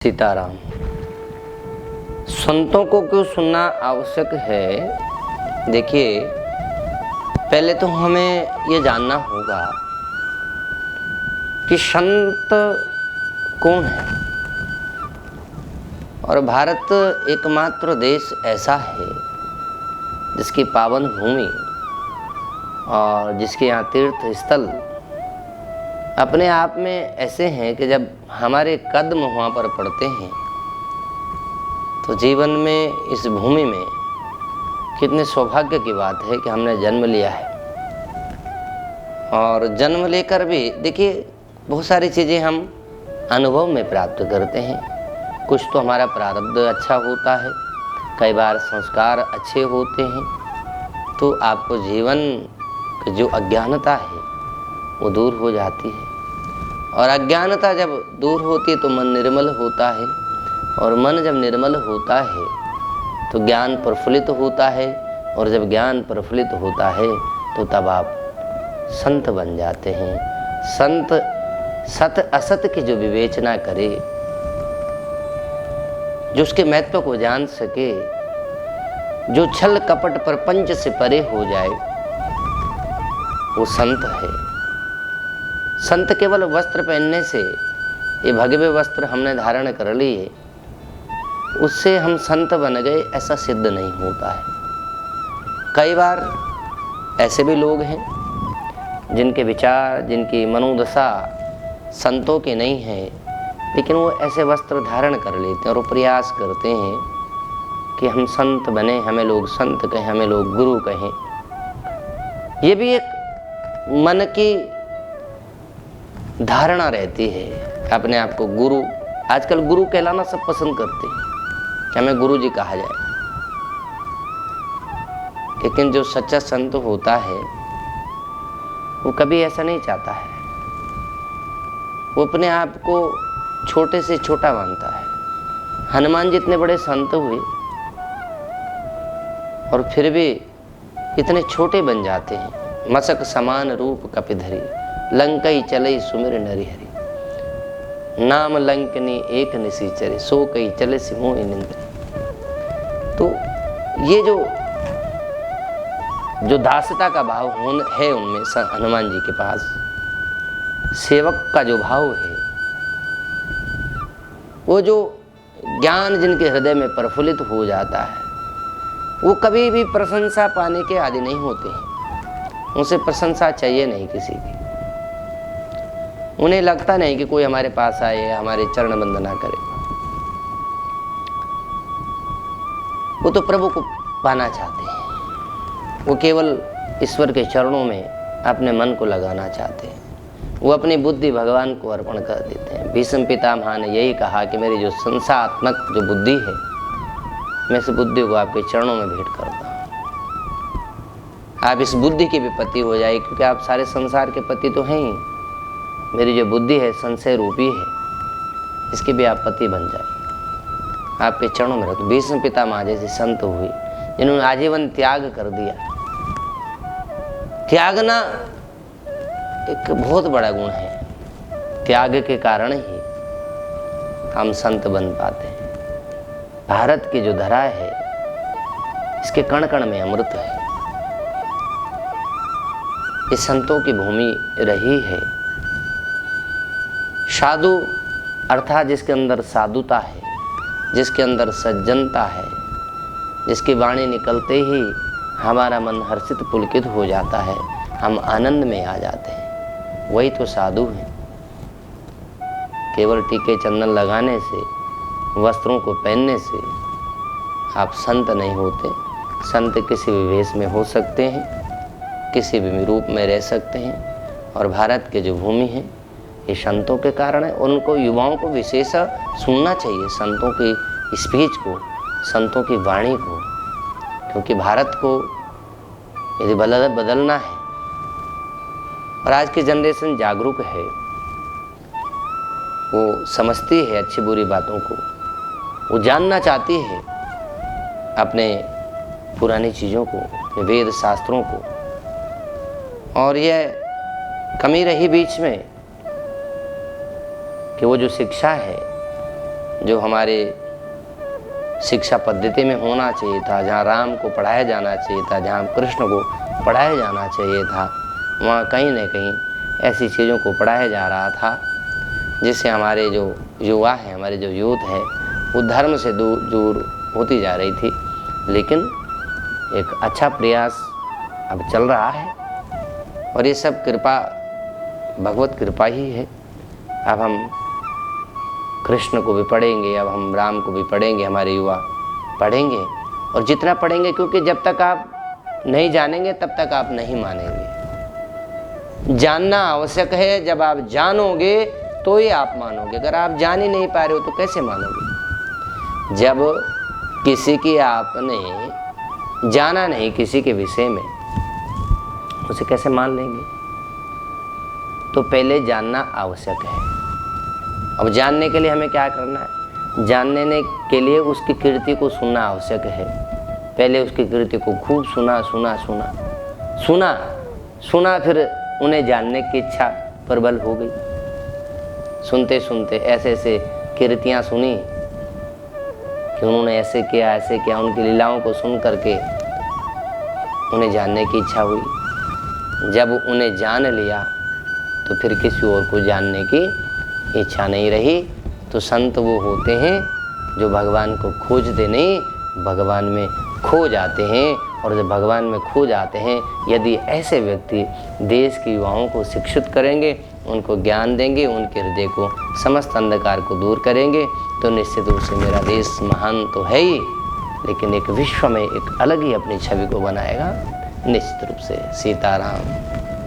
सीताराम। संतों को क्यों सुनना आवश्यक है? देखिए, पहले तो हमें ये जानना होगा कि संत कौन है। और भारत एकमात्र देश ऐसा है जिसकी पावन भूमि और जिसके यहाँ तीर्थ स्थल अपने आप में ऐसे हैं कि जब हमारे कदम वहाँ पर पड़ते हैं तो जीवन में इस भूमि में कितने सौभाग्य की बात है कि हमने जन्म लिया है। और जन्म लेकर भी देखिए बहुत सारी चीज़ें हम अनुभव में प्राप्त करते हैं। कुछ तो हमारा प्रारब्ध अच्छा होता है, कई बार संस्कार अच्छे होते हैं, तो आपको जीवन की जो अज्ञानता है वो दूर हो जाती है। और अज्ञानता जब दूर होती है तो मन निर्मल होता है, और मन जब निर्मल होता है तो ज्ञान प्रफुल्लित होता है, और जब ज्ञान प्रफुल्लित होता है तो तब आप संत बन जाते हैं। संत सत असत की जो विवेचना करे, जो उसके महत्व को जान सके, जो छल कपट प्रपंच से परे हो जाए, वो संत है। संत केवल वस्त्र पहनने से, ये भगवे वस्त्र हमने धारण कर लिए, उससे हम संत बन गए, ऐसा सिद्ध नहीं होता है। कई बार ऐसे भी लोग हैं जिनके विचार, जिनकी मनोदशा संतों की नहीं है, लेकिन वो ऐसे वस्त्र धारण कर लेते हैं और वो प्रयास करते हैं कि हम संत बने, हमें लोग संत कहें, हमें लोग गुरु कहें। ये भी एक मन की धारणा रहती है, अपने आप को गुरु। आजकल गुरु कहलाना सब पसंद करते हैं कि हमें गुरु जी कहा जाए, लेकिन जो सच्चा संत होता है वो कभी ऐसा नहीं चाहता है। वो अपने आप को छोटे से छोटा मानता है। हनुमान जितने बड़े संत हुए और फिर भी इतने छोटे बन जाते हैं। मसक समान रूप कपिधरी, लंकई चलई सुमिर नरि हरि, नाम लंकनी एक निसीचरे, सो कई चले सिमोहि निंद्रे। तो ये जो दासता का भाव है उनमें, हनुमान जी के पास सेवक का जो भाव है, वो जो ज्ञान जिनके हृदय में प्रफुल्लित हो जाता है, वो कभी भी प्रशंसा पाने के आदि नहीं होते हैं। उनसे प्रशंसा चाहिए नहीं किसी की। उन्हें लगता नहीं कि कोई हमारे पास आए, हमारे चरण वंदना करे। वो तो प्रभु को पाना चाहते हैं। वो केवल ईश्वर के चरणों में अपने मन को लगाना चाहते हैं। वो अपनी बुद्धि भगवान को अर्पण कर देते हैं। भीष्म पितामह ने यही कहा कि मेरी जो संसारात्मक जो बुद्धि है, मैं इस बुद्धि को आपके चरणों में भेंट करता हूँ। आप इस बुद्धि के भी पति हो जाए, क्योंकि आप सारे संसार के पति तो हैं ही। मेरी जो बुद्धि है संशय रूपी है, इसके भी आप पति बन जाए, आपके चरणों में रख। भीष्म पितामह जैसे संत हुए जिन्होंने आजीवन त्याग कर दिया। त्यागना एक बहुत बड़ा गुण है। त्याग के कारण ही हम संत बन पाते हैं। भारत की जो धरा है, इसके कण कण में अमृत है। ये संतों की भूमि रही है। साधु अर्थात जिसके अंदर साधुता है, जिसके अंदर सज्जनता है, जिसकी वाणी निकलते ही हमारा मन हर्षित पुलकित हो जाता है, हम आनंद में आ जाते हैं, वही तो साधु हैं। केवल टीके चंदन लगाने से, वस्त्रों को पहनने से आप संत नहीं होते। संत किसी भी वेश में हो सकते हैं, किसी भी रूप में रह सकते हैं। और भारत के जो भूमि है ये संतों के कारण है। उनको, युवाओं को विशेष सुनना चाहिए संतों की स्पीच को, संतों की वाणी को, क्योंकि भारत को यदि बदलना है, और आज की जनरेशन जागरूक है, वो समझती है अच्छी बुरी बातों को, वो जानना चाहती है अपने पुरानी चीज़ों को, वेद शास्त्रों को। और यह कमी रही बीच में कि वो जो शिक्षा है जो हमारे शिक्षा पद्धति में होना चाहिए था, जहाँ राम को पढ़ाया जाना चाहिए था, जहाँ कृष्ण को पढ़ाया जाना चाहिए था, वहाँ कहीं न कहीं ऐसी चीज़ों को पढ़ाया जा रहा था जिससे हमारे जो युवा हैं, हमारे जो यूथ है, वो धर्म से दूर होती जा रही थी। लेकिन एक अच्छा प्रयास अब चल रहा है और ये सब कृपा, भगवत कृपा ही है। अब हम कृष्ण को भी पढ़ेंगे, अब हम राम को भी पढ़ेंगे, हमारे युवा पढ़ेंगे और जितना पढ़ेंगे, क्योंकि जब तक आप नहीं जानेंगे तब तक आप नहीं मानेंगे। जानना आवश्यक है, जब आप जानोगे तो ही आप मानोगे। अगर आप जान ही नहीं पा रहे हो तो कैसे मानोगे? जब किसी की आपने जाना नहीं किसी के विषय में, उसे कैसे मान लेंगे? तो पहले जानना आवश्यक है। अब जानने के लिए हमें क्या करना है? जानने के लिए उसकी कीर्ति को सुनना आवश्यक है। पहले उसकी कीर्ति को खूब सुना, फिर उन्हें जानने की इच्छा प्रबल हो गई। सुनते सुनते ऐसे ऐसे कीर्तियाँ सुनी कि उन्होंने ऐसे किया, उनकी लीलाओं को सुन करके उन्हें जानने की इच्छा हुई। जब उन्हें जान लिया तो फिर किसी और को जानने की इच्छा नहीं रही। तो संत वो होते हैं जो भगवान को खोजते नहीं, भगवान में खो जाते हैं। और जब भगवान में खो जाते हैं, यदि ऐसे व्यक्ति देश के युवाओं को शिक्षित करेंगे, उनको ज्ञान देंगे, उनके हृदय को समस्त अंधकार को दूर करेंगे, तो निश्चित रूप से मेरा देश महान तो है ही, लेकिन एक विश्व में एक अलग ही अपनी छवि को बनाएगा निश्चित रूप से। सीताराम।